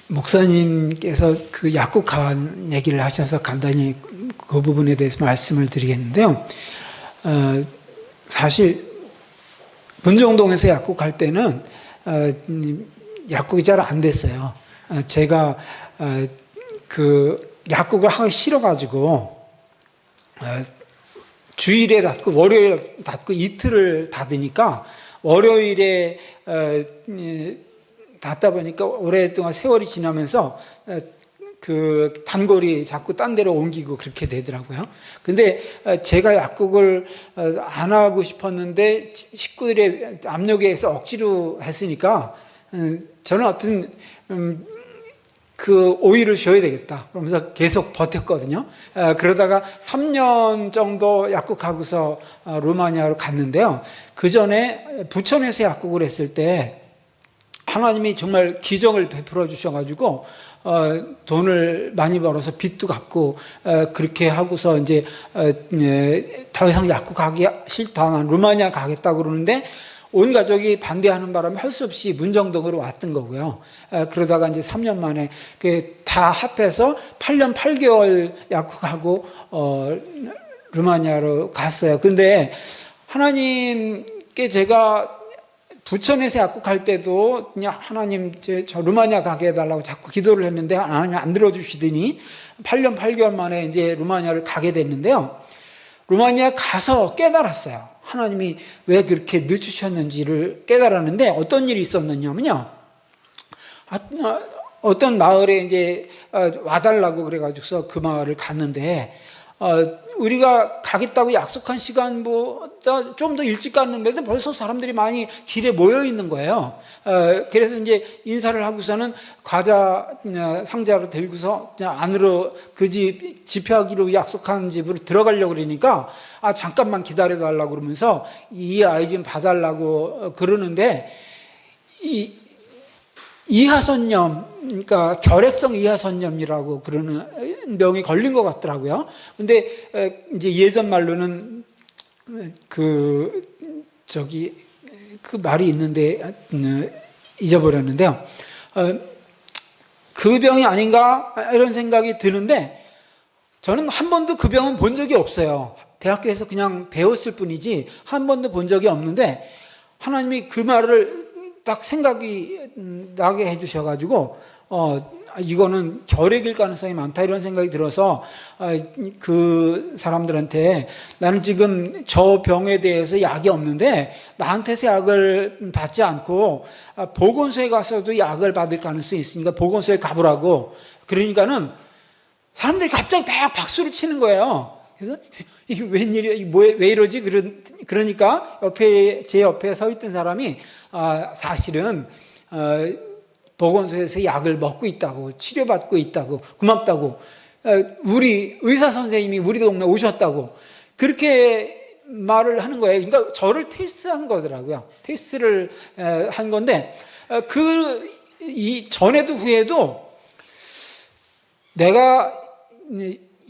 목사님께서 그 약국한 얘기를 하셔서 간단히 그 부분에 대해서 말씀을 드리겠는데요. 사실 문정동에서 약국할 때는 약국이 잘 안 됐어요. 제가 그 약국을 하기 싫어가지고 주일에 닫고 월요일에 닫고 이틀을 닫으니까 월요일에 닫다 보니까 오랫동안 세월이 지나면서 그 단골이 자꾸 딴 데로 옮기고 그렇게 되더라고요. 근데 제가 약국을 안 하고 싶었는데 식구들의 압력에 의해서 억지로 했으니까 저는 어떤 그 오이를 줘야 되겠다 그러면서 계속 버텼거든요. 그러다가 3년 정도 약국하고서 루마니아로 갔는데요. 그 전에 부천에서 약국을 했을 때 하나님이 정말 기적을 베풀어 주셔가지고 돈을 많이 벌어서 빚도 갚고 그렇게 하고서 이제 더 이상 약국하기 싫다, 난 루마니아 가겠다고 그러는데 온 가족이 반대하는 바람에 할 수 없이 문정동으로 왔던 거고요. 그러다가 이제 3년 만에 다 합해서 8년 8개월 약국하고 루마니아로 갔어요. 근데 하나님께 제가 부천에서 약국할 때도 그냥 하나님 저 루마니아 가게 해달라고 자꾸 기도를 했는데 하나님이 안 들어주시더니 8년 8개월 만에 이제 루마니아를 가게 됐는데요. 루마니아 가서 깨달았어요. 하나님이 왜 그렇게 늦추셨는지를 깨달았는데 어떤 일이 있었느냐면요. 어떤 마을에 이제 와달라고 그래가지고서 그 마을을 갔는데 우리가 가겠다고 약속한 시간보다 좀 더 일찍 갔는데도 벌써 사람들이 많이 길에 모여 있는 거예요. 그래서 이제 인사를 하고서는 과자 상자를 들고서 안으로 그 집 집회하기로 약속한 집으로 들어가려고 그러니까 잠깐만 기다려 달라고 그러면서 이 아이 좀 봐달라고 그러는데 이하선염, 그러니까 결핵성 이하선염이라고 그러는 병이 걸린 것 같더라고요. 근데 이제 예전 말로는 그 말이 있는데 잊어버렸는데요. 그 병이 아닌가 이런 생각이 드는데 저는 한 번도 그 병은 본 적이 없어요. 대학교에서 그냥 배웠을 뿐이지 한 번도 본 적이 없는데 하나님이 그 말을 딱 생각이 나게 해주셔가지고 이거는 결핵일 가능성이 많다 이런 생각이 들어서 그 사람들한테 나는 지금 저 병에 대해서 약이 없는데 나한테서 약을 받지 않고 보건소에 가서도 약을 받을 가능성이 있으니까 보건소에 가보라고 그러니까는 사람들이 갑자기 막 박수를 치는 거예요. 그래서 이게 웬일이야, 왜 이러지? 그러니까 제 옆에 서 있던 사람이 사실은 보건소에서 약을 먹고 있다고, 치료받고 있다고, 고맙다고, 우리 의사 선생님이 우리 동네 오셨다고 그렇게 말을 하는 거예요. 그러니까 저를 테스트한 거더라고요. 테스트를 한 건데 이 전에도 후에도 내가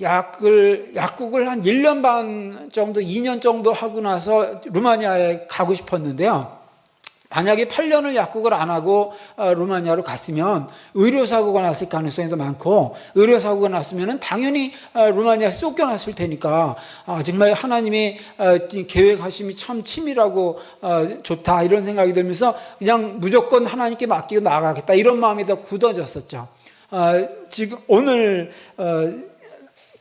약국을 한 1년 반 정도, 2년 정도 하고 나서 루마니아에 가고 싶었는데요. 만약에 8년을 약국을 안 하고 루마니아로 갔으면 의료사고가 났을 가능성이 더 많고 의료사고가 났으면 당연히 루마니아에서 쫓겨났을 테니까 정말 하나님의 계획하심이 참 치밀하고 좋다 이런 생각이 들면서 그냥 무조건 하나님께 맡기고 나아가겠다 이런 마음이 더 굳어졌었죠. 지금 오늘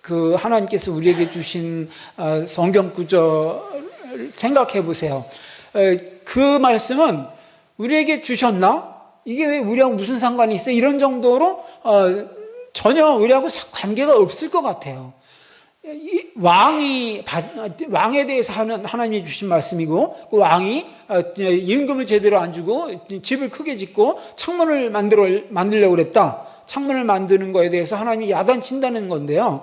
그 하나님께서 우리에게 주신 성경 구절을 생각해 보세요. 그 말씀은 우리에게 주셨나? 이게 왜 우리하고 무슨 상관이 있어? 이런 정도로 전혀 우리하고 관계가 없을 것 같아요. 왕에 대해서 하나님이 주신 말씀이고 그 왕이 임금을 제대로 안 주고 집을 크게 짓고 창문을 만들려고 그랬다. 창문을 만드는 거에 대해서 하나님이 야단친다는 건데요.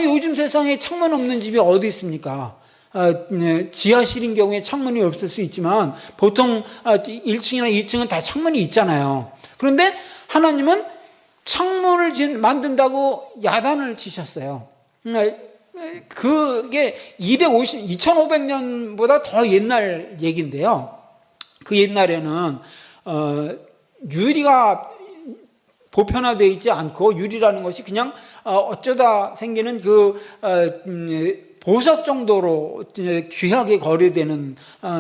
요즘 세상에 창문 없는 집이 어디 있습니까? 지하실인 경우에 창문이 없을 수 있지만 보통 1층이나 2층은 다 창문이 있잖아요. 그런데 하나님은 창문을 만든다고 야단을 치셨어요. 그게 2500년보다 더 옛날 얘기인데요. 그 옛날에는 유리가 보편화되어 있지 않고 유리라는 것이 그냥 어쩌다 생기는 보석 정도로 귀하게 거래되는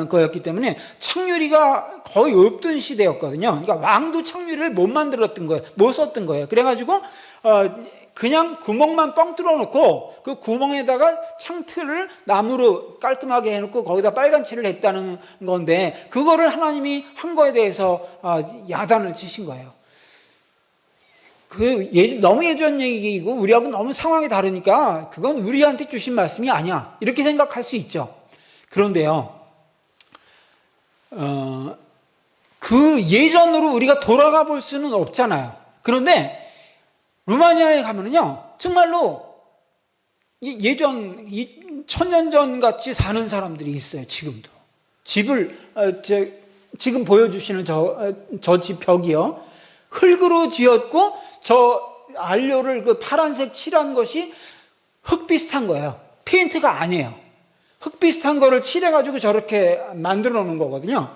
거였기 때문에 창유리가 거의 없던 시대였거든요. 그러니까 왕도 창유리를 못 만들었던 거예요. 못 썼던 거예요. 그래가지고 그냥 구멍만 뻥 뚫어놓고 그 구멍에다가 창틀을 나무로 깔끔하게 해놓고 거기다 빨간 칠을 했다는 건데, 그거를 하나님이 한 거에 대해서 야단을 치신 거예요. 너무 예전 얘기이고 우리하고 너무 상황이 다르니까 그건 우리한테 주신 말씀이 아니야, 이렇게 생각할 수 있죠. 그런데요, 그 예전으로 우리가 돌아가 볼 수는 없잖아요. 그런데 루마니아에 가면은요, 정말로 예전 1000년 전 같이 사는 사람들이 있어요. 지금도 집을 지금 보여주시는 저 집 벽이요, 흙으로 지었고 저 안료를 그 파란색 칠한 것이 흙 비슷한 거예요. 페인트가 아니에요. 흙 비슷한 거를 칠해가지고 저렇게 만들어 놓은 거거든요.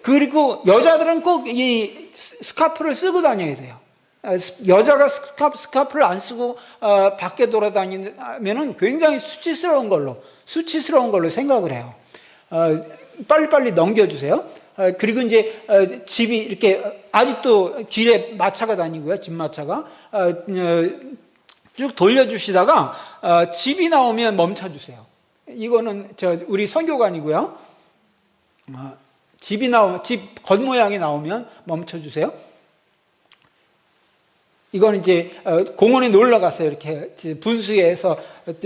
그리고 여자들은 꼭 이 스카프를 쓰고 다녀야 돼요. 여자가 스카프를 안 쓰고 밖에 돌아다니면은 굉장히 수치스러운 걸로 생각을 해요. 빨리빨리 넘겨주세요. 그리고 이제 집이 이렇게 아직도 길에 마차가 다니고요, 집마차가 쭉 돌려주시다가 집이 나오면 멈춰주세요. 이거는 우리 선교관이고요. 집 겉모양이 나오면 멈춰주세요. 이건 이제 공원에 놀러 갔어요. 이렇게 분수에서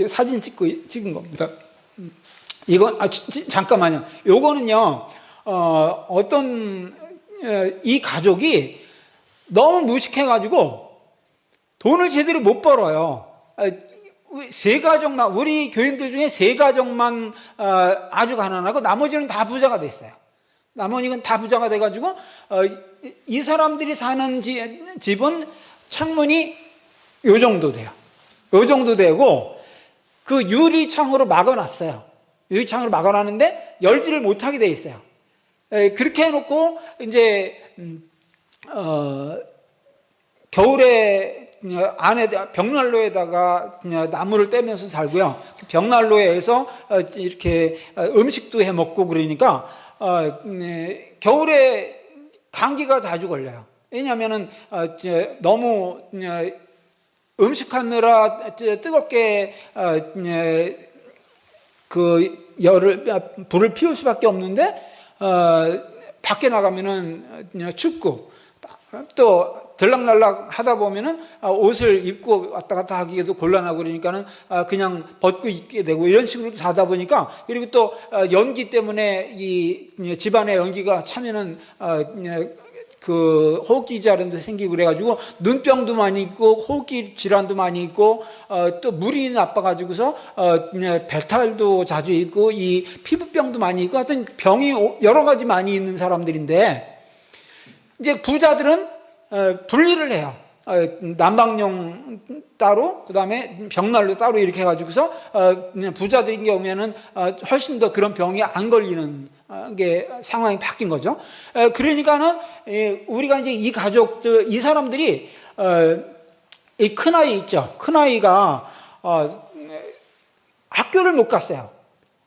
사진 찍은 겁니다. 이건 잠깐만요. 요거는요, 이 가족이 너무 무식해가지고 돈을 제대로 못 벌어요. 세 가족만, 우리 교인들 중에 세 가족만 아주 가난하고 나머지는 다 부자가 됐어요. 나머지는 다 부자가 돼가지고 이 사람들이 사는 집은 창문이 요 정도 돼요. 요 정도 되고 그 유리창으로 막아놨어요. 유리창으로 막아놨는데 열지를 못하게 돼 있어요. 그렇게 해놓고 이제 겨울에 안에 벽난로에다가 나무를 떼면서 살고요. 벽난로에서 이렇게 음식도 해 먹고 그러니까 겨울에 감기가 자주 걸려요. 왜냐하면은 너무 음식하느라 뜨겁게 불을 피울 수밖에 없는데 밖에 나가면은 춥고 또 들락날락 하다 보면은 옷을 입고 왔다 갔다 하기에도 곤란하고 그러니까는 그냥 벗고 입게 되고 이런 식으로 자다 보니까, 그리고 또 연기 때문에 이 집안에 연기가 차면은 그 호흡기 질환도 생기고 그래가지고 눈병도 많이 있고 호흡기 질환도 많이 있고 또 물이 나빠가지고서 배탈도 자주 있고 이 피부병도 많이 있고 하여튼 병이 여러 가지 많이 있는 사람들인데, 이제 부자들은 분리를 해요. 난방용 따로, 그 다음에 벽난로 따로 이렇게 해가지고서 부자들인 경우에는 훨씬 더 그런 병이 안 걸리는 게 상황이 바뀐 거죠. 그러니까는 우리가 이제 이 가족들, 이 사람들이 이 큰아이 있죠. 큰아이가 학교를 못 갔어요.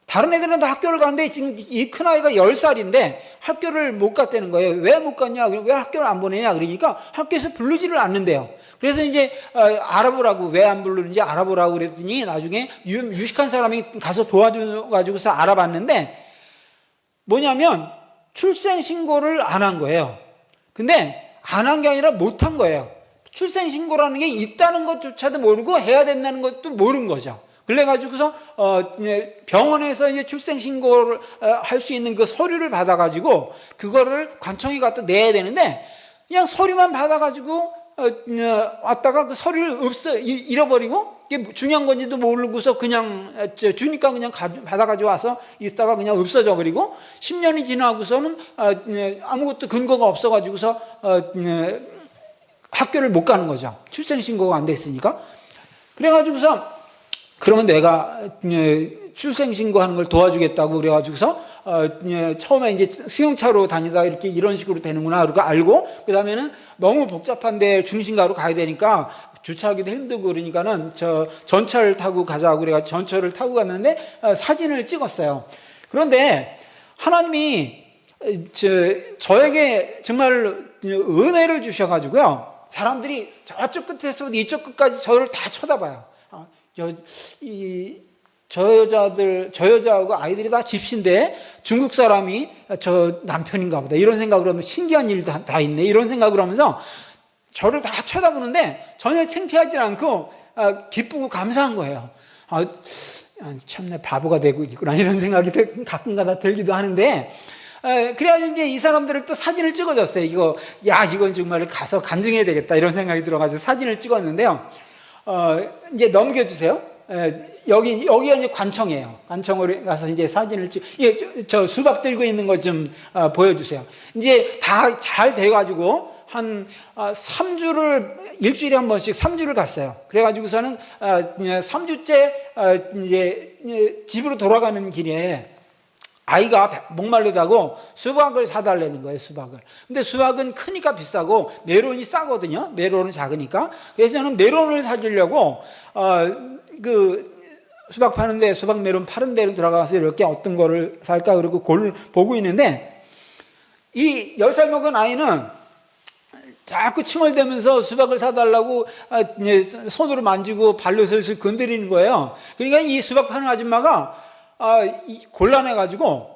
다른 애들은 다 학교를 갔는데 지금 이 큰아이가 10살인데 학교를 못 갔다는 거예요. 왜 못 갔냐? 왜 학교를 안 보내냐? 그러니까 학교에서 부르지를 않는데요. 그래서 이제 알아보라고, 왜 안 부르는지 알아보라고 그랬더니 나중에 유식한 사람이 가서 도와줘가지고서 알아봤는데 뭐냐면 출생신고를 안 한 거예요. 근데 안 한 게 아니라 못 한 거예요. 출생신고라는 게 있다는 것조차도 모르고 해야 된다는 것도 모르는 거죠. 그래가지고서 병원에서 이제 출생신고를 할 수 있는 그 서류를 받아가지고 그거를 관청에 갖다 내야 되는데 그냥 서류만 받아가지고 왔다가 그 서류를 잃어버리고 이게 중요한 건지도 모르고서 그냥 주니까 그냥 받아가지고 와서 있다가 그냥 없어져 버리고 10년이 지나고서는 아무것도 근거가 없어가지고서 학교를 못 가는 거죠. 출생신고가 안 됐으니까. 그래가지고서 그러면 내가 출생신고하는 걸 도와주겠다고 그래가지고서 처음에 이제 승용차로 다니다가 이렇게 이런 식으로 되는구나 그러고 알고, 그 다음에는 너무 복잡한데 중심가로 가야 되니까 주차하기도 힘들고 그러니까는 저 전철 타고 가자고 그래가지고 전철을 타고 갔는데 사진을 찍었어요. 그런데 하나님이 저에게 정말 은혜를 주셔가지고요, 사람들이 저쪽 끝에서 이쪽 끝까지 저를 다 쳐다봐요. 저 여자하고 아이들이 다 집시인데 중국 사람이 저 남편인가 보다, 이런 생각을 하면 신기한 일이 다 있네, 이런 생각을 하면서 저를 다 쳐다보는데 전혀 창피하지 않고 기쁘고 감사한 거예요. 참내 바보가 되고 있구나, 이런 생각이 가끔가다 들기도 하는데, 그래가지고 이제 이 사람들을 또 사진을 찍어줬어요. 이건 정말 가서 간증해야 되겠다, 이런 생각이 들어가지고 사진을 찍었는데요. 이제 넘겨주세요. 여기가 이제 관청이에요. 관청으로 가서 이제 사진을 저 수박 들고 있는 것 좀 보여주세요. 이제 다 잘 돼가지고 한 3주를 일주일에 한 번씩 3주를 갔어요. 그래가지고서는 3주째 이제 집으로 돌아가는 길에 아이가 목마르다고 수박을 사달라는 거예요, 수박을. 근데 수박은 크니까 비싸고 메론이 싸거든요. 메론은 작으니까. 그래서 저는 메론을 사주려고 수박 파는데, 수박 메론 파는 데로 들어가서 이렇게 어떤 거를 살까 그러고 보고 있는데, 이 10살 먹은 아이는 자꾸 칭얼대면서 수박을 사달라고 손으로 만지고 발로 슬슬 건드리는 거예요. 그러니까 이 수박 파는 아줌마가 곤란해가지고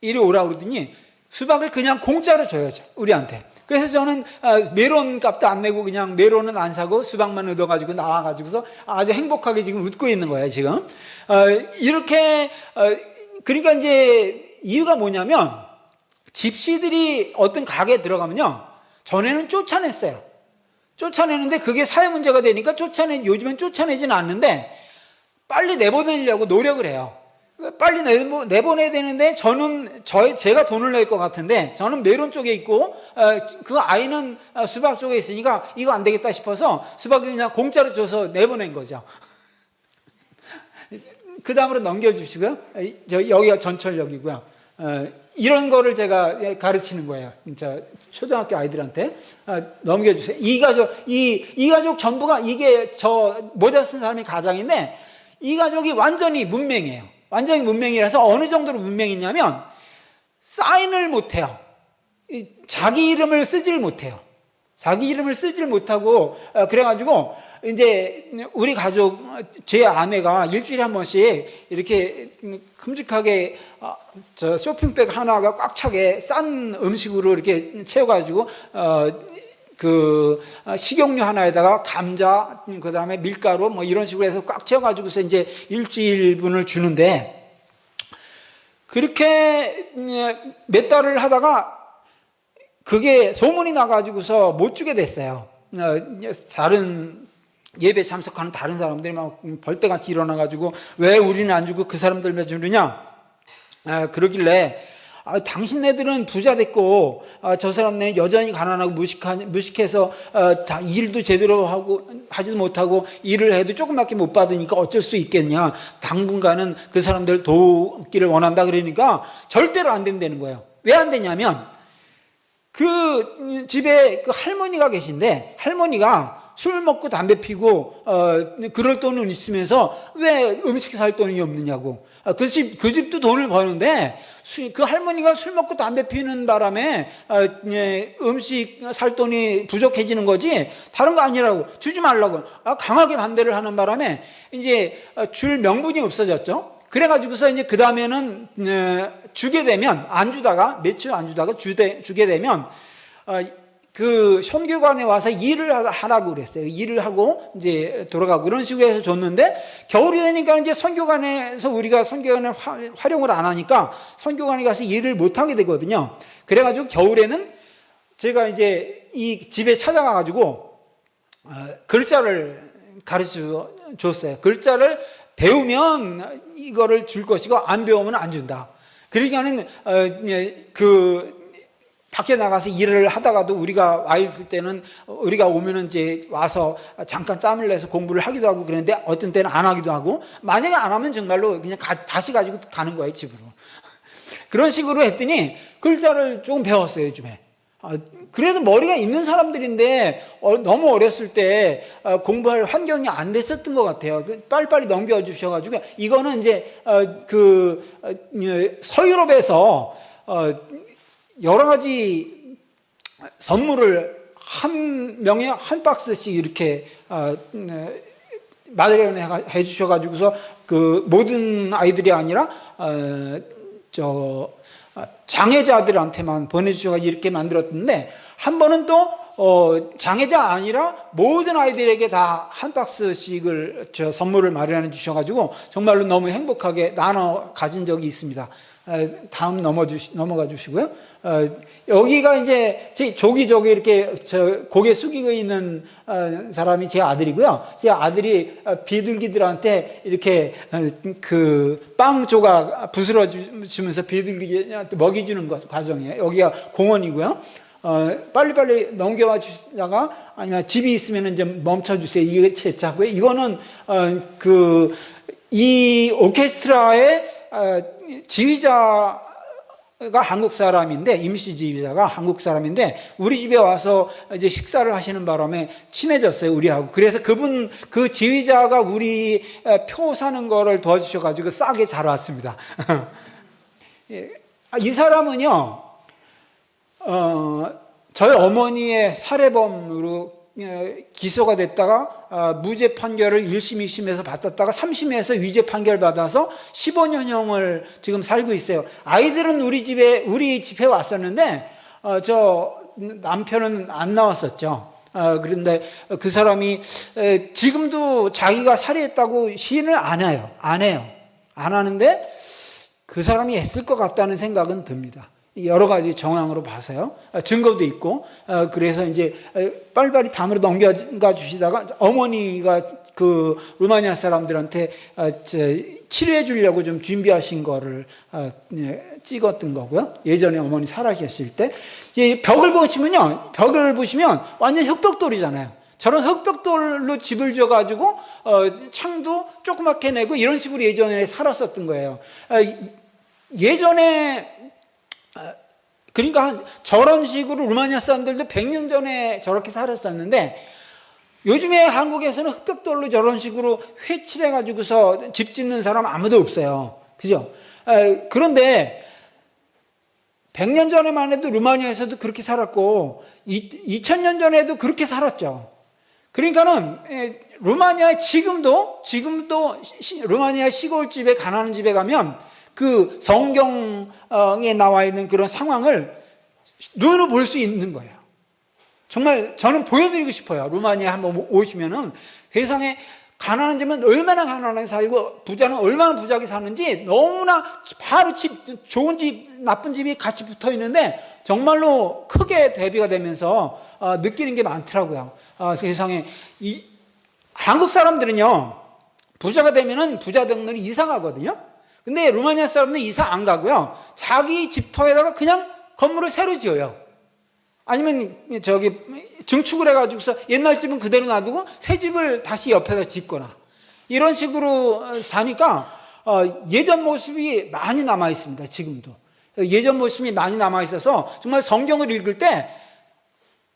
이리 오라고 그러더니 수박을 그냥 공짜로 줘야죠, 우리한테. 그래서 저는 메론 값도 안 내고 그냥 메론은 안 사고 수박만 얻어가지고 나와가지고서 아주 행복하게 지금 웃고 있는 거예요, 지금. 이렇게, 그러니까 이제 이유가 뭐냐면, 집시들이 어떤 가게에 들어가면요, 전에는 쫓아냈어요. 쫓아내는데 그게 사회 문제가 되니까 요즘엔 쫓아내지는 않는데 빨리 내보내려고 노력을 해요. 빨리 내보내야 되는데 제가 돈을 낼 것 같은데 저는 메론 쪽에 있고 그 아이는 수박 쪽에 있으니까 이거 안 되겠다 싶어서 수박을 그냥 공짜로 줘서 내보낸 거죠. 그 다음으로 넘겨주시고요. 여기가 전철역이고요. 이런 거를 제가 가르치는 거예요. 진짜 초등학교 아이들한테. 넘겨주세요. 이 가족 전부가, 이게 저 모자 쓴 사람이 가장인데 이 가족이 완전히 문맹이에요. 완전히 문맹이라서 어느 정도로 문맹이냐면 사인을 못해요. 자기 이름을 쓰질 못해요. 자기 이름을 쓰질 못하고 그래가지고 이제 우리 가족, 제 아내가 일주일에 한 번씩 이렇게 큼직하게 저 쇼핑백 하나가 꽉 차게 싼 음식으로 이렇게 채워가지고 식용유 하나에다가 감자, 그 다음에 밀가루 뭐 이런 식으로 해서 꽉 채워가지고서 이제 일주일분을 주는데, 그렇게 몇 달을 하다가 그게 소문이 나가지고서 못 주게 됐어요. 다른 예배 참석하는 다른 사람들이 막 벌떼같이 일어나가지고 왜 우리는 안 주고 그 사람들만 주느냐, 그러길래 당신네들은 부자 됐고 저 사람들은 여전히 가난하고 무식해서 다 일도 제대로 하지도 못하고 일을 해도 조금밖에 못 받으니까 어쩔 수 있겠냐, 당분간은 그 사람들을 돕기를 원한다. 그러니까 절대로 안 된다는 거예요. 왜 안 되냐면 그 집에 그 할머니가 계신데, 할머니가 술 먹고 담배 피고 그럴 돈은 있으면서 왜 음식 살 돈이 없느냐고. 그 집도 돈을 버는데 그 할머니가 술 먹고 담배 피는 바람에 음식 살 돈이 부족해지는 거지 다른 거 아니라고, 주지 말라고 강하게 반대를 하는 바람에 이제 줄 명분이 없어졌죠. 그래가지고서 이제 그 다음에는 주게 되면, 안 주다가 며칠 안 주다가 주게 되면 그 선교관에 와서 일을 하라고 그랬어요. 일을 하고 이제 돌아가고 이런 식으로 해서 줬는데, 겨울이 되니까 이제 선교관에서 우리가 선교관을 활용을 안 하니까 선교관에 가서 일을 못 하게 되거든요. 그래가지고 겨울에는 제가 이제 이 집에 찾아가가지고 글자를 가르쳐 줬어요. 글자를 배우면 이거를 줄 것이고 안 배우면 안 준다. 그러니까는 밖에 나가서 일을 하다가도 우리가 와 있을 때는 우리가 오면은 이제 와서 잠깐 짬을 내서 공부를 하기도 하고 그러는데 어떤 때는 안 하기도 하고 만약에 안 하면 정말로 그냥 다시 가지고 가는 거예요, 집으로. 그런 식으로 했더니 글자를 조금 배웠어요, 요즘에. 그래도 머리가 있는 사람들인데 너무 어렸을 때 공부할 환경이 안 됐었던 것 같아요. 빨리빨리 넘겨주셔가지고 이거는 이제 서유럽에서 여러 가지 선물을 한 명에 한 박스씩 이렇게 마련해 주셔가지고서 그 모든 아이들이 아니라 장애자들한테만 보내주셔가지고 이렇게 만들었는데 한 번은 또 장애자 아니라 모든 아이들에게 다 한 박스씩을 선물을 마련해 주셔가지고 정말로 너무 행복하게 나눠 가진 적이 있습니다. 다음 넘어가 주시고요. 여기가 이제 저기 이렇게 고개 숙이고 있는 사람이 제 아들이고요. 제 아들이 비둘기들한테 이렇게 그 빵 조각 부스러 주면서 비둘기한테 먹이주는 과정이에요. 여기가 공원이고요. 빨리빨리 넘겨와 주다가 아니면 집이 있으면 좀 멈춰주세요. 이게 제 차고요. 이거는 이 오케스트라의 지휘자가 한국 사람인데, 임시 지휘자가 한국 사람인데, 우리 집에 와서 이제 식사를 하시는 바람에 친해졌어요, 우리하고. 그래서 그 지휘자가 우리 표 사는 거를 도와주셔가지고 싸게 잘 왔습니다. 이 사람은요, 저희 어머니의 살해범으로 기소가 됐다가 무죄 판결을 1심, 2심에서 받았다가 3심에서 유죄 판결 받아서 15년형을 지금 살고 있어요. 아이들은 우리 집에 왔었는데 저 남편은 안 나왔었죠. 그런데 그 사람이 지금도 자기가 살해했다고 시인을 안 해요. 안 하는데 그 사람이 했을 것 같다는 생각은 듭니다. 여러 가지 정황으로 봐서요. 증거도 있고. 그래서 이제 빨리빨리 다음으로 넘겨가 주시다가 어머니가 그 루마니아 사람들한테 치료해 주려고 좀 준비하신 거를 찍었던 거고요. 예전에 어머니 살아계실 때. 이제 벽을 보시면 완전 흑벽돌이잖아요. 저런 흑벽돌로 집을 지어가지고 창도 조그맣게 내고 이런 식으로 예전에 살았었던 거예요. 예전에 그러니까 저런 식으로 루마니아 사람들도 100년 전에 저렇게 살았었는데 요즘에 한국에서는 흑벽돌로 저런 식으로 회칠해가지고서 집 짓는 사람 아무도 없어요. 그죠? 그런데 100년 전에만 해도 루마니아에서도 그렇게 살았고 2000년 전에도 그렇게 살았죠. 그러니까는 루마니아에 지금도 루마니아 시골집에 가난한 집에 가면 그 성경에 나와 있는 그런 상황을 눈으로 볼 수 있는 거예요. 정말 저는 보여드리고 싶어요. 루마니아에 한번 오시면은 세상에 가난한 집은 얼마나 가난하게 살고 부자는 얼마나 부자하게 사는지 너무나 바로 좋은 집, 나쁜 집이 같이 붙어 있는데 정말로 크게 대비가 되면서 느끼는 게 많더라고요. 세상에 한국 사람들은요 부자가 되면은 부자들은 이상하거든요. 근데 루마니아 사람들은 이사 안 가고요. 자기 집터에다가 그냥 건물을 새로 지어요. 아니면 증축을 해가지고서 옛날 집은 그대로 놔두고 새 집을 다시 옆에다 짓거나 이런 식으로 사니까 예전 모습이 많이 남아 있습니다. 지금도 예전 모습이 많이 남아 있어서 정말 성경을 읽을 때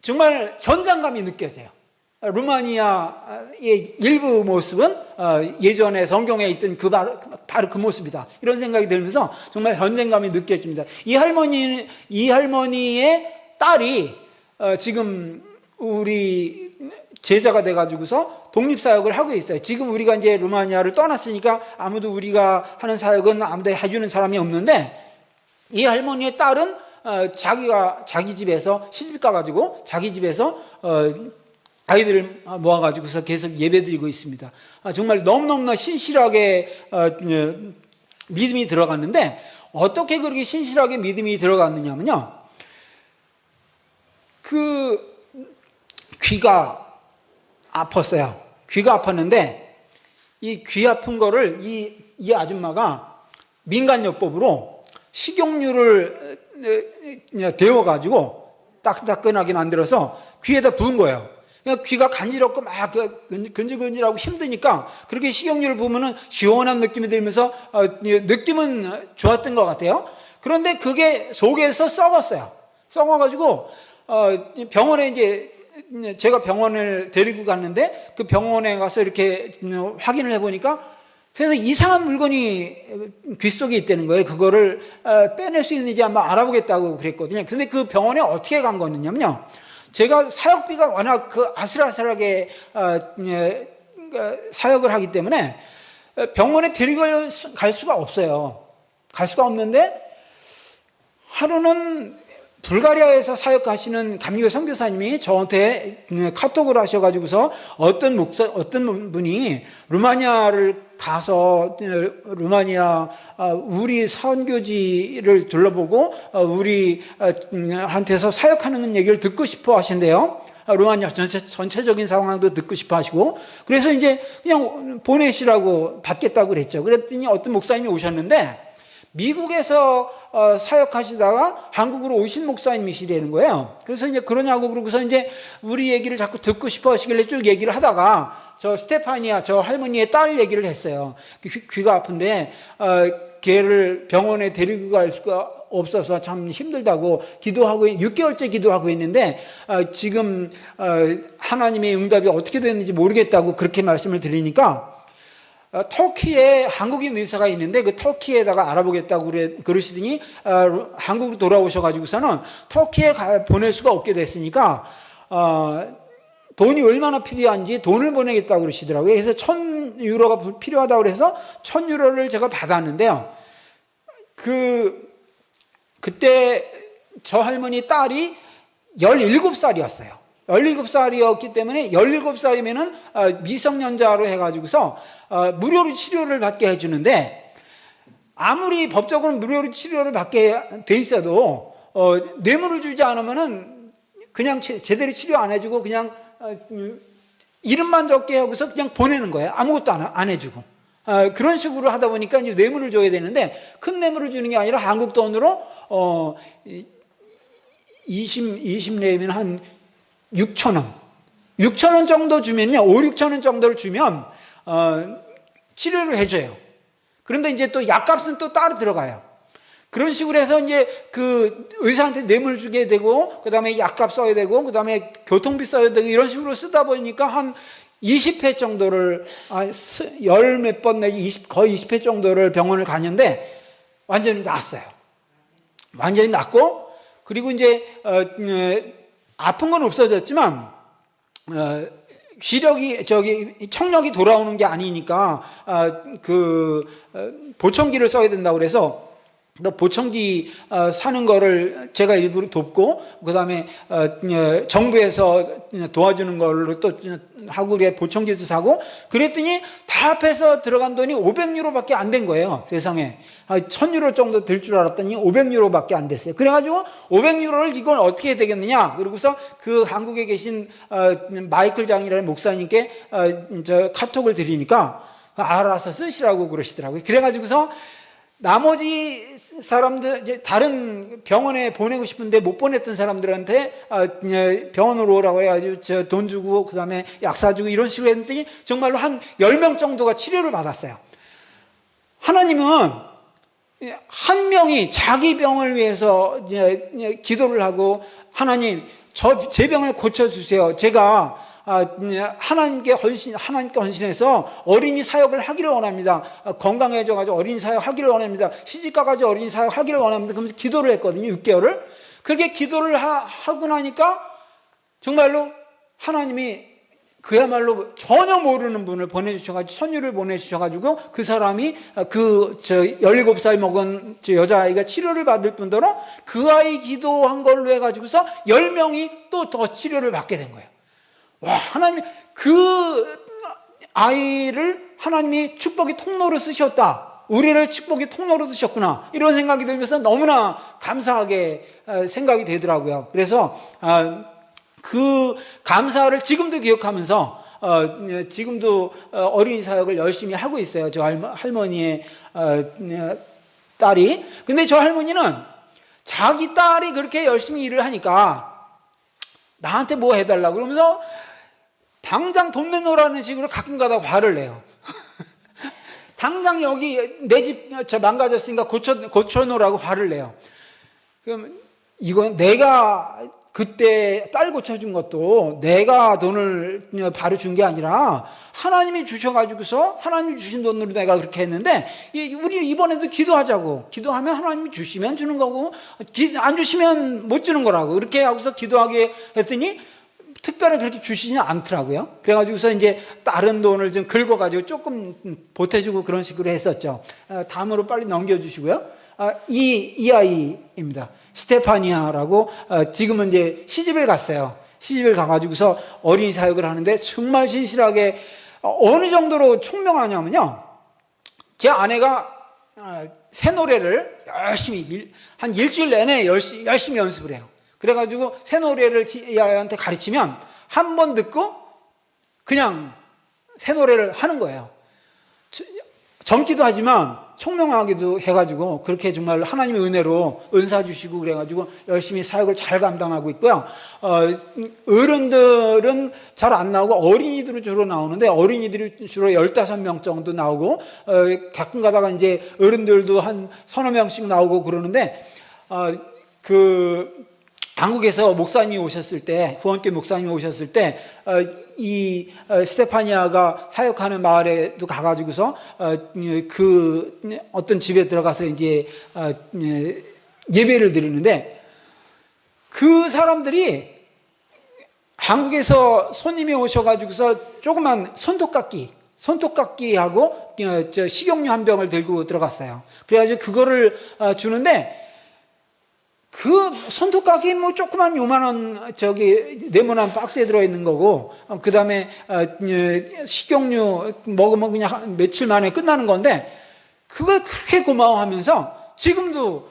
정말 현장감이 느껴져요. 루마니아의 일부 모습은 예전에 성경에 있던 바로 그 모습이다. 이런 생각이 들면서 정말 현장감이 느껴집니다. 이 할머니의 딸이 지금 우리 제자가 돼가지고서 독립사역을 하고 있어요. 지금 우리가 이제 루마니아를 떠났으니까 아무도 우리가 하는 사역은 아무도 해주는 사람이 없는데 이 할머니의 딸은 자기 집에서 시집 가가지고 자기 집에서 아이들을 모아가지고서 계속 예배드리고 있습니다. 정말 너무너무나 신실하게 믿음이 들어갔는데 어떻게 그렇게 신실하게 믿음이 들어갔느냐면요. 귀가 아팠어요. 귀가 아팠는데 이 귀 아픈 거를 이 아줌마가 민간요법으로 식용유를 데워가지고 따끈따끈하게 만들어서 귀에다 부은 거예요. 그러니까 귀가 간지럽고 막 근질근질하고 힘드니까 그렇게 식용유를 부으면 시원한 느낌이 들면서 느낌은 좋았던 것 같아요. 그런데 그게 속에서 썩었어요. 썩어가지고 병원에 이제 제가 병원을 데리고 갔는데 그 병원에 가서 이렇게 확인을 해보니까 그래서 이상한 물건이 귀 속에 있다는 거예요. 그거를 빼낼 수 있는지 한번 알아보겠다고 그랬거든요. 근데 그 병원에 어떻게 간 거냐면요, 제가 사역비가 워낙 아슬아슬하게 사역을 하기 때문에 병원에 데리고 갈 수가 없어요. 갈 수가 없는데 하루는 불가리아에서 사역하시는 감리교 선교사님이 저한테 카톡을 하셔가지고서 어떤 분이 루마니아를 가서 루마니아 우리 선교지를 둘러보고 우리한테서 사역하는 얘기를 듣고 싶어 하신대요. 루마니아 전체적인 상황도 듣고 싶어 하시고, 그래서 이제 그냥 보내시라고 받겠다고 그랬죠. 그랬더니 어떤 목사님이 오셨는데 미국에서 사역하시다가 한국으로 오신 목사님이시라는 거예요. 그래서 이제 그러냐고 그러고서 이제 우리 얘기를 자꾸 듣고 싶어 하시길래 쭉 얘기를 하다가 저 스테파니아, 저 할머니의 딸 얘기를 했어요. 귀가 아픈데 걔를 병원에 데리고 갈 수가 없어서 참 힘들다고 기도하고 6개월째 기도하고 있는데 지금 하나님의 응답이 어떻게 됐는지 모르겠다고 그렇게 말씀을 드리니까 터키에 한국인 의사가 있는데 그 터키에다가 알아보겠다고 그러시더니 한국으로 돌아오셔가지고서는 터키에 보낼 수가 없게 됐으니까 돈이 얼마나 필요한지 돈을 보내겠다고 그러시더라고요. 그래서 1,000유로가 필요하다고 그래서 1,000유로를 제가 받았는데요. 그때 저 할머니 딸이 17살이었어요. 17살이었기 때문에 17살이면은 미성년자로 해가지고서 무료로 치료를 받게 해주는데, 아무리 법적으로 무료로 치료를 받게 돼 있어도 뇌물을 주지 않으면은 그냥 제대로 치료 안 해주고 그냥 이름만 적게 하고서 그냥 보내는 거예요. 아무것도 안 해주고. 그런 식으로 하다 보니까 이제 뇌물을 줘야 되는데, 큰 뇌물을 주는 게 아니라 한국 돈으로 20내면 한 6,000원. 6,000원 정도 주면요, 5, 6,000원 정도를 주면 치료를 해줘요. 그런데 이제 또 약값은 또 따로 들어가요. 그런 식으로 해서 이제 그 의사한테 뇌물 주게 되고, 그 다음에 약값 써야 되고, 그 다음에 교통비 써야 되고, 이런 식으로 쓰다 보니까 한 20회 정도를, 열 몇 번 내지 거의 20회 정도를 병원을 갔는데 완전히 낫어요. 완전히 낫고, 그리고 이제 아픈 건 없어졌지만 청력이 돌아오는 게 아니니까 보청기를 써야 된다고 그래서 보청기 사는 거를 제가 일부러 돕고, 그 다음에 정부에서 도와주는 걸로 또 하고, 그래 보청기도 사고 그랬더니 다 합해서 들어간 돈이 500유로밖에 안 된 거예요. 세상에 1,000유로 정도 될 줄 알았더니 500유로밖에 안 됐어요. 그래가지고 500유로를 이걸 어떻게 해야 되겠느냐, 그러고서 그 한국에 계신 마이클 장이라는 목사님께 저 카톡을 드리니까 알아서 쓰시라고 그러시더라고요. 그래가지고서 나머지 사람들, 이제 다른 병원에 보내고 싶은데 못 보냈던 사람들한테 병원으로 오라고 해가지고 돈 주고, 그 다음에 약 사주고 이런 식으로 했더니 정말로 한 10명 정도가 치료를 받았어요. 하나님은 한 명이 자기 병을 위해서 기도를 하고, 하나님 제 병을 고쳐주세요. 제가 하나님께 헌신해서 어린이 사역을 하기를 원합니다. 건강해져가지고 어린이 사역 하기를 원합니다. 시집가가지고 어린이 사역 하기를 원합니다. 그러면서 기도를 했거든요. 6개월을. 그렇게 기도를 하고 나니까 정말로 하나님이 그야말로 전혀 모르는 분을 보내주셔가지고, 선유를 보내주셔가지고, 그 사람이 17살 먹은 여자아이가 치료를 받을 뿐더러 그 아이 기도한 걸로 해가지고서 10명이 또 더 치료를 받게 된 거예요. 와, 하나님, 그 아이를 하나님이 축복의 통로로 쓰셨다. 우리를 축복의 통로로 쓰셨구나. 이런 생각이 들면서 너무나 감사하게 생각이 되더라고요. 그래서 그 감사를 지금도 기억하면서 지금도 어린이 사역을 열심히 하고 있어요. 저 할머니의 딸이. 근데 저 할머니는 자기 딸이 그렇게 열심히 일을 하니까 나한테 뭐 해달라고 그러면서 당장 돈 내놓으라는 식으로 가끔가다 화를 내요. 당장 여기 내 집 저 망가졌으니까 고쳐놓으라고 화를 내요. 그럼 이건 내가 그때 딸 고쳐준 것도 내가 돈을 바로 준 게 아니라 하나님이 주셔가지고서 하나님이 주신 돈으로 내가 그렇게 했는데, 우리 이번에도 기도하자고. 기도하면 하나님이 주시면 주는 거고 안 주시면 못 주는 거라고. 그렇게 하고서 기도하게 했더니 특별히 그렇게 주시지는 않더라고요. 그래가지고서 이제 다른 돈을 좀 긁어가지고 조금 보태주고 그런 식으로 했었죠. 다음으로 빨리 넘겨주시고요. 이 아이입니다. 스테파니아라고, 지금은 이제 시집을 갔어요. 시집을 가가지고서 어린이 사역을 하는데 정말 신실하게, 어느 정도로 총명하냐면요, 제 아내가 새 노래를 열심히 한 일주일 내내 열심히 연습을 해요. 그래가지고 새 노래를 이 아이한테 가르치면 한 번 듣고 그냥 새 노래를 하는 거예요. 젊기도 하지만 총명하기도 해가지고 그렇게 정말 하나님의 은혜로 은사 주시고 그래가지고 열심히 사역을 잘 감당하고 있고요. 어른들은 잘 안 나오고 어린이들은 주로 나오는데, 어린이들이 주로 15명 정도 나오고, 가끔 가다가 이제 어른들도 한 서너 명씩 나오고 그러는데, 한국에서 목사님이 오셨을 때, 후원교회 목사님이 오셨을 때, 이 스테파니아가 사역하는 마을에도 가가지고서 어떤 집에 들어가서 이제 예배를 드리는데, 그 사람들이 한국에서 손님이 오셔가지고서 조그만 손톱깎이하고 식용유 한 병을 들고 들어갔어요. 그래가지고 그거를 주는데, 그 손톱깎이 뭐 조그만 요만한 네모난 박스에 들어있는 거고, 그 다음에 식용유 먹으면 그냥 며칠 만에 끝나는 건데, 그걸 그렇게 고마워하면서 지금도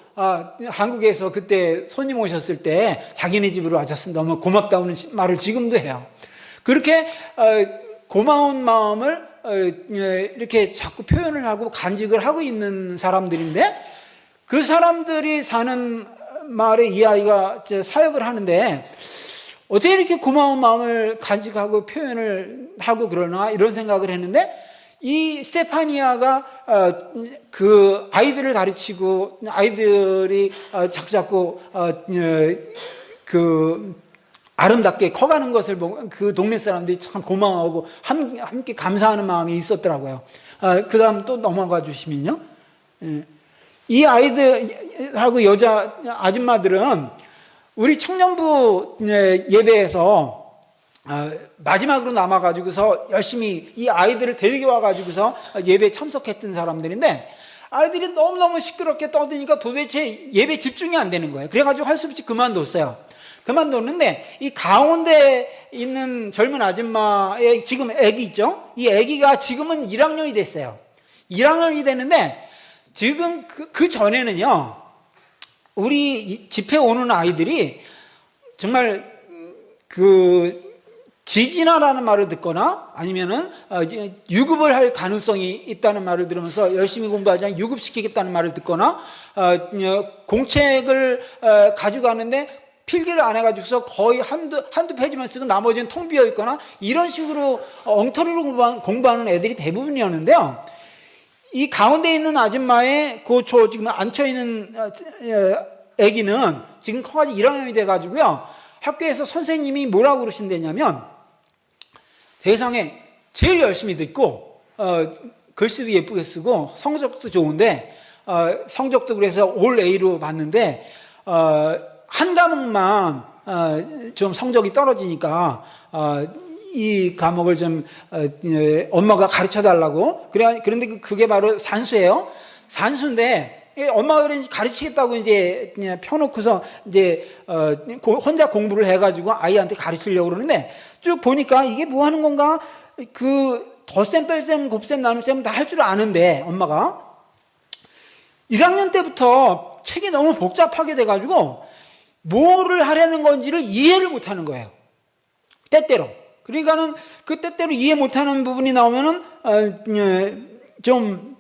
한국에서 그때 손님 오셨을 때 자기네 집으로 와줘서 너무 고맙다는 말을 지금도 해요. 그렇게 고마운 마음을 이렇게 자꾸 표현을 하고 간직을 하고 있는 사람들인데, 그 사람들이 사는 마을에 이 아이가 사역을 하는데 어떻게 이렇게 고마운 마음을 간직하고 표현을 하고 그러나, 이런 생각을 했는데, 이 스테파니아가 그 아이들을 가르치고 아이들이 자꾸자꾸 그 아름답게 커가는 것을 보고 그 동네 사람들이 참 고마워하고 함께 감사하는 마음이 있었더라고요. 그 다음 또 넘어가 주시면요, 이 아이들하고 여자 아줌마들은 우리 청년부 예배에서 마지막으로 남아가지고서 열심히 이 아이들을 데리고 와가지고서 예배에 참석했던 사람들인데, 아이들이 너무너무 시끄럽게 떠드니까 도대체 예배 집중이 안 되는 거예요. 그래가지고 할 수 없이 그만뒀어요. 그만뒀는데, 이 가운데 있는 젊은 아줌마의 지금 애기 있죠? 이 애기가 지금은 1학년이 됐어요. 1학년이 됐는데, 지금 그 전에는요, 우리 집회 오는 아이들이 정말 지진하라는 말을 듣거나 아니면은 유급을 할 가능성이 있다는 말을 들으면서 열심히 공부하지 않으면 유급시키겠다는 말을 듣거나, 공책을 가져가는데 필기를 안 해가지고서 거의 한두 페이지만 쓰고 나머지는 텅 비어 있거나, 이런 식으로 엉터리로 공부하는 애들이 대부분이었는데요, 이 가운데 있는 아줌마의 지금 앉혀있는 애기는 지금 커가지고 1학년이 돼가지고요, 학교에서 선생님이 뭐라고 그러신다냐면, 세상에 제일 열심히 듣고 글씨도 예쁘게 쓰고 성적도 좋은데, 성적도 그래서 올 A로 봤는데, 한 과목만 좀 성적이 떨어지니까 이 과목을 좀 엄마가 가르쳐 달라고. 그런데 그게 바로 산수예요. 산수인데 엄마가 가르치겠다고 이제 그냥 펴놓고서 이제 혼자 공부를 해가지고 아이한테 가르치려고 그러는데, 쭉 보니까 이게 뭐 하는 건가? 덧셈, 뺄셈, 곱셈, 나눗셈 다 할 줄 아는데, 엄마가 1학년 때부터 책이 너무 복잡하게 돼가지고 뭐를 하려는 건지를 이해를 못하는 거예요. 때때로. 그러니까는 그 때때로 이해 못하는 부분이 나오면은 좀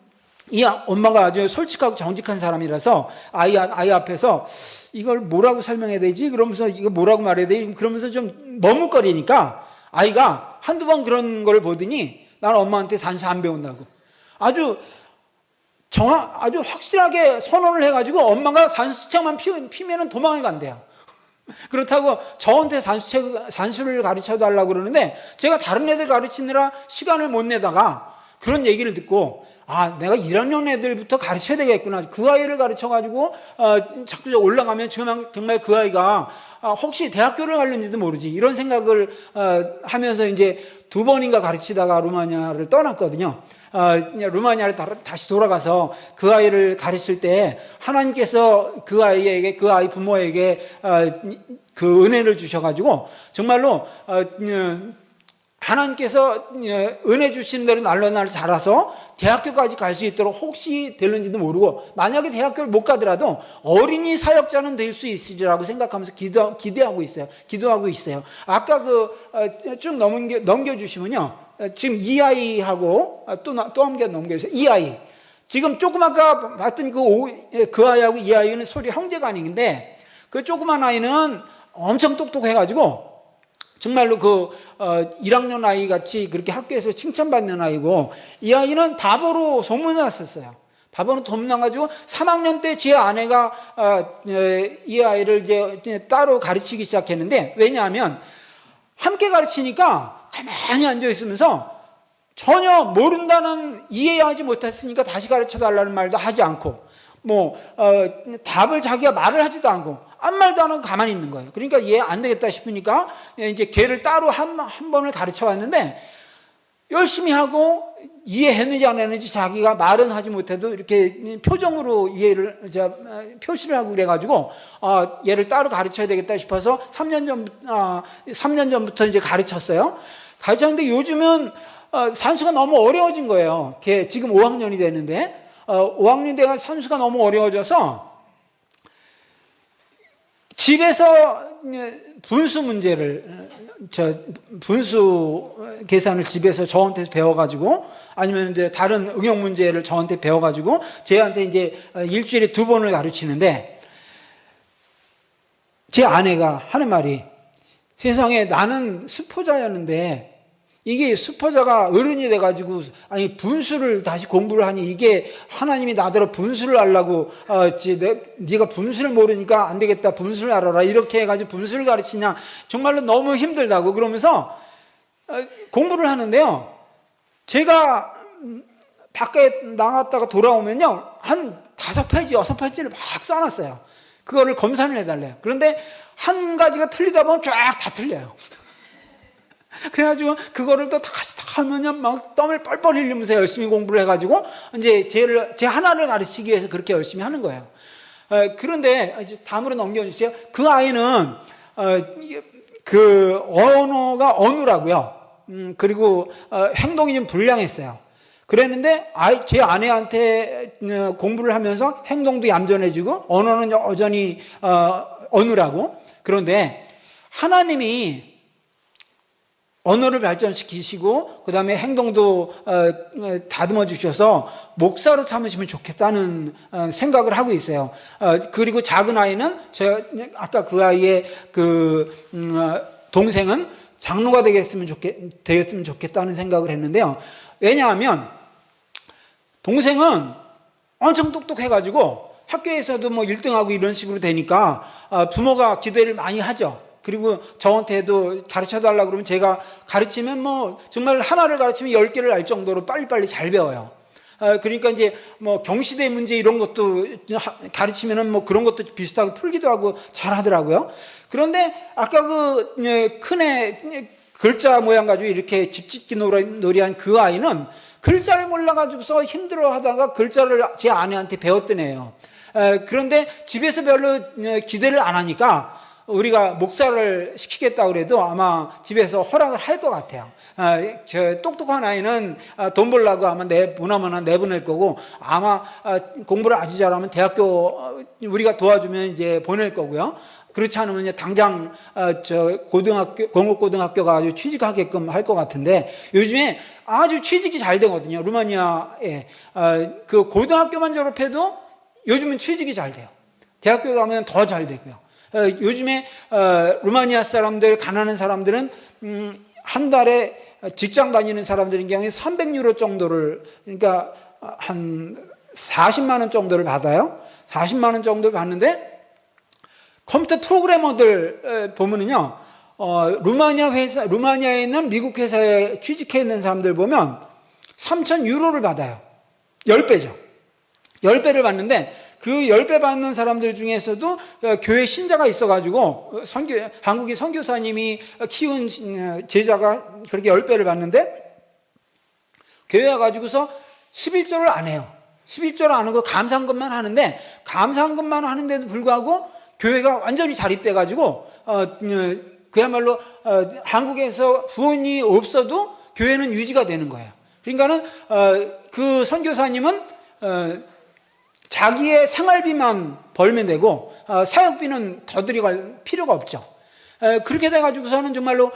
이 엄마가 아주 솔직하고 정직한 사람이라서 아이 앞에서 이걸 뭐라고 설명해야 되지? 그러면서 이거 뭐라고 말해야 되지? 그러면서 좀 머뭇거리니까 아이가 한두 번 그런 걸 보더니 나는 엄마한테 산수 안 배운다고. 아주 확실하게 선언을 해가지고 엄마가 산수책만 피면은 도망을 간대요. 그렇다고 저한테 산수를 가르쳐 달라고 그러는데 제가 다른 애들 가르치느라 시간을 못 내다가 그런 얘기를 듣고 내가 1학년 애들부터 가르쳐야 되겠구나. 그 아이를 가르쳐가지고 자꾸 올라가면 정말 그 아이가 혹시 대학교를 갈는지도 모르지. 이런 생각을 하면서 이제 2번인가 가르치다가 루마니아를 떠났거든요. 루마니아를 다시 돌아가서 그 아이를 가르칠 때 하나님께서 그 아이 부모에게 그 은혜를 주셔가지고 정말로 하나님께서 은혜 주시는 대로 날로 자라서 대학교까지 갈 수 있도록 혹시 될는지도 모르고 만약에 대학교를 못 가더라도 어린이 사역자는 될 수 있으리라고 생각하면서 기도하고 있어요. 아까 쭉 넘겨주시면요. 지금 이 아이하고 또 한 개 넘겨주세요. 이 아이. 지금 조금 아까 봤던 그 아이하고 이 아이는 서로 형제가 아닌데 그 조그만 아이는 엄청 똑똑해가지고 정말로 1학년 아이 같이 그렇게 학교에서 칭찬받는 아이고 이 아이는 바보로 소문났었어요. 바보로 소문나가지고 3학년 때 제 아내가 이 아이를 이제 따로 가르치기 시작했는데 왜냐하면 함께 가르치니까 가만히 앉아 있으면서 전혀 모른다는 이해하지 못했으니까 다시 가르쳐 달라는 말도 하지 않고 답을 자기가 말을 하지도 않고 아무 말도 안 하고 가만히 있는 거예요. 그러니까 얘 안 되겠다 싶으니까 이제 걔를 따로 한 번을 가르쳐 왔는데 열심히 하고 이해했는지 안 했는지 자기가 말은 하지 못해도 이렇게 표정으로 표시를 하고 그래가지고 얘를 따로 가르쳐야 되겠다 싶어서 3년 전부터 이제 가르쳤어요. 가르쳤는데 요즘은 산수가 너무 어려워진 거예요. 걔 지금 5학년이 되는데 5학년 돼가 산수가 너무 어려워져서 집에서 분수 문제를 분수 계산을 집에서 저한테 배워가지고 아니면 이제 다른 응용 문제를 저한테 배워가지고 저한테 이제 일주일에 2번을 가르치는데 제 아내가 하는 말이 세상에 나는 수포자였는데 이게 수포자가 어른이 돼가지고 분수를 다시 공부를 하니 이게 하나님이 나더러 분수를 하려고 네가 분수를 모르니까 안 되겠다 분수를 알아라 이렇게 해가지고 분수를 가르치냐 정말로 너무 힘들다고 그러면서 공부를 하는데요. 제가 밖에 나갔다가 돌아오면요 한 5페이지 6페이지를 막 써놨어요. 그거를 검사를 해달래요. 그런데 한 가지가 틀리다 보면 쫙 다 틀려요. 그래가지고 그거를 또 다시 다 하면 막 땀을 뻘뻘 흘리면서 열심히 공부를 해가지고 이제 제 하나를 가르치기 위해서 그렇게 열심히 하는 거예요. 그런데 이제 다음으로 넘겨주세요. 그 아이는 그 언어가 어눌하고요. 그리고 행동이 좀 불량했어요. 그랬는데 제 아내한테 공부를 하면서 행동도 얌전해지고 언어는 여전히 어눌하고 그런데 하나님이 언어를 발전시키시고 그 다음에 행동도 다듬어 주셔서 목사로 삼으시면 좋겠다는 생각을 하고 있어요. 그리고 작은 아이는 아까 그 아이의 동생은 장로가 되겠으면 좋겠다는 생각을 했는데요. 왜냐하면 동생은 엄청 똑똑해가지고 학교에서도 1등하고 이런 식으로 되니까 부모가 기대를 많이 하죠. 그리고 저한테도 가르쳐달라고 그러면 제가 가르치면 정말 하나를 가르치면 10개를 알 정도로 빨리빨리 잘 배워요. 그러니까 이제 경시대 문제 이런 것도 가르치면은 그런 것도 비슷하게 풀기도 하고 잘 하더라고요. 그런데 아까 큰애 글자 모양 가지고 이렇게 집짓기 놀이한 그 아이는 글자를 몰라가지고서 힘들어 하다가 글자를 제 아내한테 배웠던 애예요. 그런데 집에서 별로 기대를 안 하니까 우리가 목사를 시키겠다고 그래도 아마 집에서 허락을 할 것 같아요. 저 똑똑한 아이는 돈 벌려고 아마 내보낼 거고 아마 공부를 아주 잘하면 대학교 우리가 도와주면 이제 보낼 거고요. 그렇지 않으면 당장 저 고등학교, 공업고등학교 가지고 취직하게끔 할 것 같은데, 요즘에 아주 취직이 잘 되거든요. 루마니아에 그 고등학교만 졸업해도 요즘은 취직이 잘 돼요. 대학교 가면 더 잘 되고요. 요즘에 루마니아 사람들, 가난한 사람들은 한 달에 직장 다니는 사람들인 경우에 300유로 정도를, 그러니까 한 40만 원 정도를 받아요. 40만 원 정도를 받는데, 컴퓨터 프로그래머들 보면은요, 루마니아에 있는 미국 회사에 취직해 있는 사람들 보면 3,000유로를 받아요. 10배죠. 10배를 받는데, 그 10배 받는 사람들 중에서도 교회 신자가 있어가지고, 한국의 선교사님이 키운 제자가 그렇게 10배를 받는데, 교회 와가지고서 11조를 안 해요. 11조를 안 하고 감사한것만 하는데, 감사한것만 하는데도 불구하고 교회가 완전히 자립돼가지고 그야말로 한국에서 후원이 없어도 교회는 유지가 되는 거예요. 그러니까는 그 선교사님은 자기의 생활비만 벌면 되고 사역비는 더 들여갈 필요가 없죠. 그렇게 돼가지고서는 정말로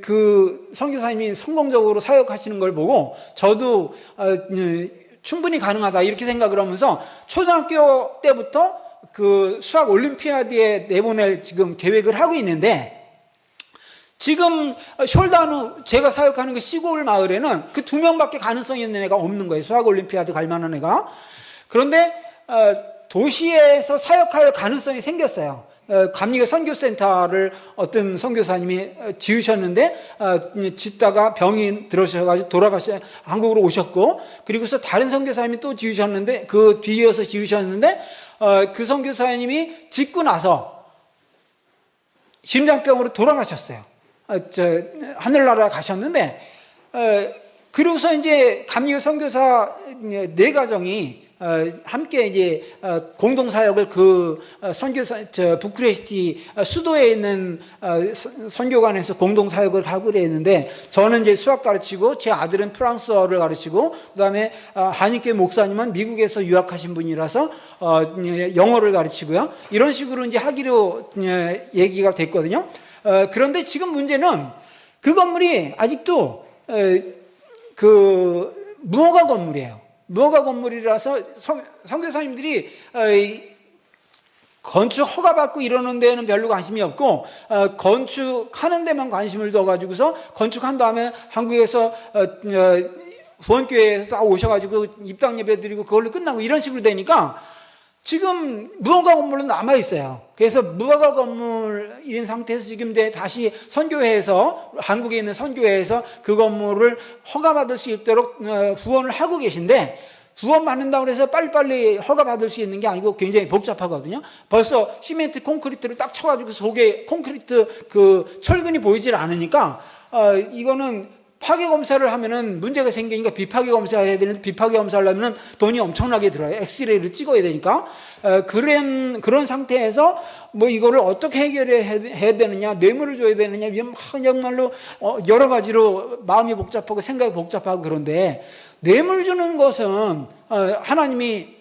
그 선교사님이 성공적으로 사역하시는 걸 보고 저도 충분히 가능하다 이렇게 생각을 하면서 초등학교 때부터 그 수학 올림피아드에 내보낼 지금 계획을 하고 있는데, 지금 숄다누 제가 사역하는 그 시골 마을에는 그 2명밖에 가능성이 있는 애가 없는 거예요. 수학 올림피아드 갈 만한 애가. 그런데 도시에서 사역할 가능성이 생겼어요. 감리교 선교센터를 어떤 선교사님이 지으셨는데 짓다가 병이 들어셔가지고 한국으로 오셨고, 그리고서 다른 선교사님이 또 지으셨는데 그 뒤이어서 지으셨는데 그 선교사님이 짓고 나서 심장병으로 돌아가셨어요. 하늘나라 가셨는데 그러고서 이제 감리교 선교사 4가정이 함께 이제 공동 사역을 그 선교사 부쿠레스티 수도에 있는 선교관에서 공동 사역을 하고 그랬는데, 저는 이제 수학 가르치고 제 아들은 프랑스어를 가르치고, 그다음에 한인교회 목사님은 미국에서 유학하신 분이라서 영어를 가르치고요. 이런 식으로 이제 하기로 얘기가 됐거든요. 그런데 지금 문제는 그 건물이 아직도 그 무허가 건물이에요. 무허가 건물이라서 선교사님들이 건축 허가받고 이러는 데는 별로 관심이 없고 건축하는 데만 관심을 둬가지고서 건축한 다음에 한국에서 후원교회에서 다 오셔가지고 입당 예배 드리고 그걸로 끝나고 이런 식으로 되니까 지금 무허가 건물은 남아있어요. 그래서 무허가 건물인 상태에서 지금 다시 선교회에서, 한국에 있는 선교회에서 그 건물을 허가받을 수 있도록 후원을 하고 계신데, 후원 받는다고 해서 빨리빨리 허가받을 수 있는 게 아니고 굉장히 복잡하거든요. 벌써 시멘트 콘크리트를 딱 쳐가지고 속에 콘크리트 그 철근이 보이질 않으니까 이거는 파괴 검사를 하면은 문제가 생기니까 비파괴 검사를 해야 되는데, 비파괴 검사를 하면은 돈이 엄청나게 들어요. 엑스레이를 찍어야 되니까. 그런 상태에서 뭐 이거를 어떻게 해야 되느냐, 뇌물을 줘야 되느냐, 정말로 여러 가지로 마음이 복잡하고 생각이 복잡하고, 그런데 뇌물 주는 것은 하나님이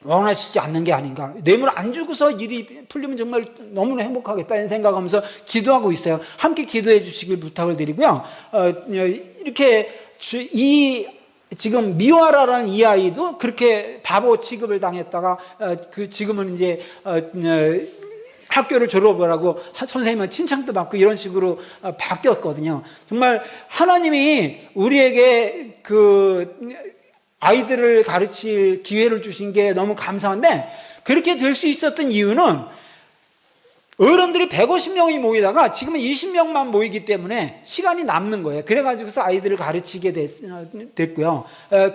원하시지 않는 게 아닌가. 뇌물 안 주고서 일이 풀리면 정말 너무나 행복하겠다는 생각하면서 기도하고 있어요. 함께 기도해 주시길 부탁을 드리고요. 이렇게 지금 미화라라는 이 아이도 그렇게 바보 취급을 당했다가 지금은 이제 학교를 졸업을 하고 선생님은 칭찬도 받고 이런 식으로 바뀌었거든요. 정말 하나님이 우리에게 아이들을 가르칠 기회를 주신 게 너무 감사한데, 그렇게 될 수 있었던 이유는 어른들이 150명이 모이다가 지금은 20명만 모이기 때문에 시간이 남는 거예요. 그래가지고서 아이들을 가르치게 됐고요.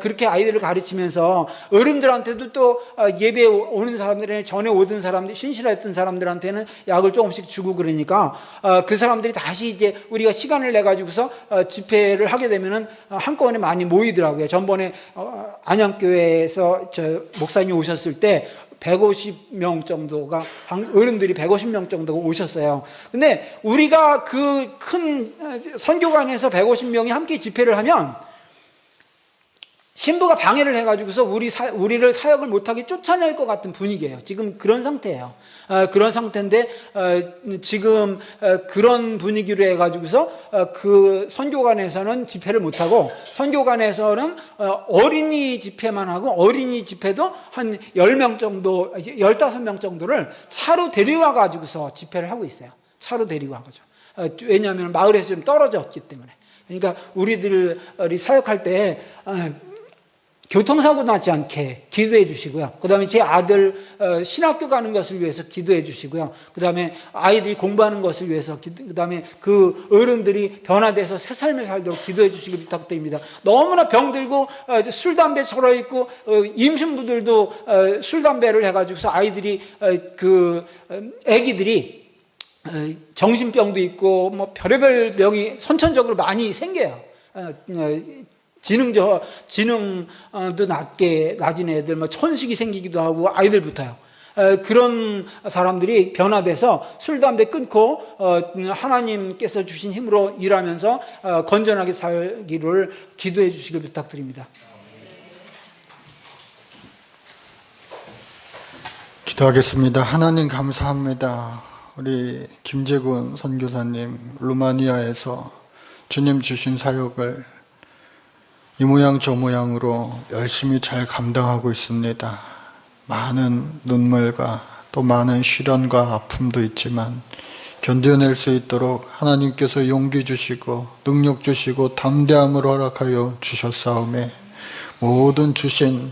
그렇게 아이들을 가르치면서 어른들한테도 또 예배에 오는 사람들이, 전에 오던 사람들, 신실했던 사람들한테는 약을 조금씩 주고, 그러니까 그 사람들이 다시 이제 우리가 시간을 내가지고서 집회를 하게 되면은 한꺼번에 많이 모이더라고요. 전번에 안양교회에서 목사님 오셨을 때 150명 정도가, 어른들이 150명 정도가 오셨어요. 근데 우리가 그 큰 선교관에서 150명이 함께 집회를 하면 신부가 방해를 해가지고서 우리를 사역을 못하게 쫓아낼 것 같은 분위기예요. 지금 그런 상태예요. 그런 상태인데 지금 그런 분위기로 해가지고서 그 선교관에서는 집회를 못하고, 선교관에서는 어린이 집회만 하고, 어린이 집회도 한 10명 정도, 15명 정도를 차로 데려와 가지고서 집회를 하고 있어요. 차로 데리고 와가지고. 왜냐하면 마을에서 좀 떨어졌기 때문에. 그러니까 우리들이 사역할 때 교통사고 나지 않게 기도해 주시고요. 그 다음에 제 아들 신학교 가는 것을 위해서 기도해 주시고요. 그 다음에 아이들이 공부하는 것을 위해서, 그 다음에 그 어른들이 변화돼서 새 삶을 살도록 기도해 주시길 부탁드립니다. 너무나 병들고 술, 담배 절어 있고 임신부들도 술, 담배를 해가지고서 아이들이 애기들이 정신병도 있고 뭐 별의별 병이 선천적으로 많이 생겨요. 지능도 낮은 애들, 뭐 천식이 생기기도 하고, 아이들부터요. 그런 사람들이 변화돼서 술, 담배 끊고 하나님께서 주신 힘으로 일하면서 건전하게 살기를 기도해 주시길 부탁드립니다. 기도하겠습니다. 하나님 감사합니다. 우리 김재군 선교사님 루마니아에서 주님 주신 사역을 이 모양 저 모양으로 열심히 잘 감당하고 있습니다. 많은 눈물과 또 많은 시련과 아픔도 있지만 견뎌낼 수 있도록 하나님께서 용기 주시고 능력 주시고 담대함을 허락하여 주셨사오매 모든 주신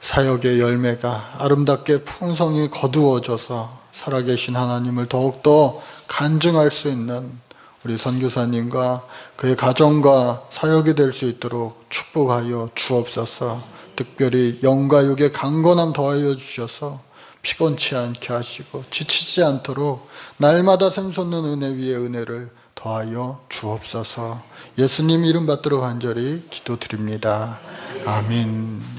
사역의 열매가 아름답게 풍성히 거두어져서 살아계신 하나님을 더욱더 간증할 수 있는 우리 선교사님과 그의 가정과 사역이 될 수 있도록 축복하여 주옵소서. 특별히 영과 육의 강건함 더하여 주셔서 피곤치 않게 하시고 지치지 않도록 날마다 샘솟는 은혜 위에 은혜를 더하여 주옵소서. 예수님 이름 받들어 간절히 기도드립니다. 아멘.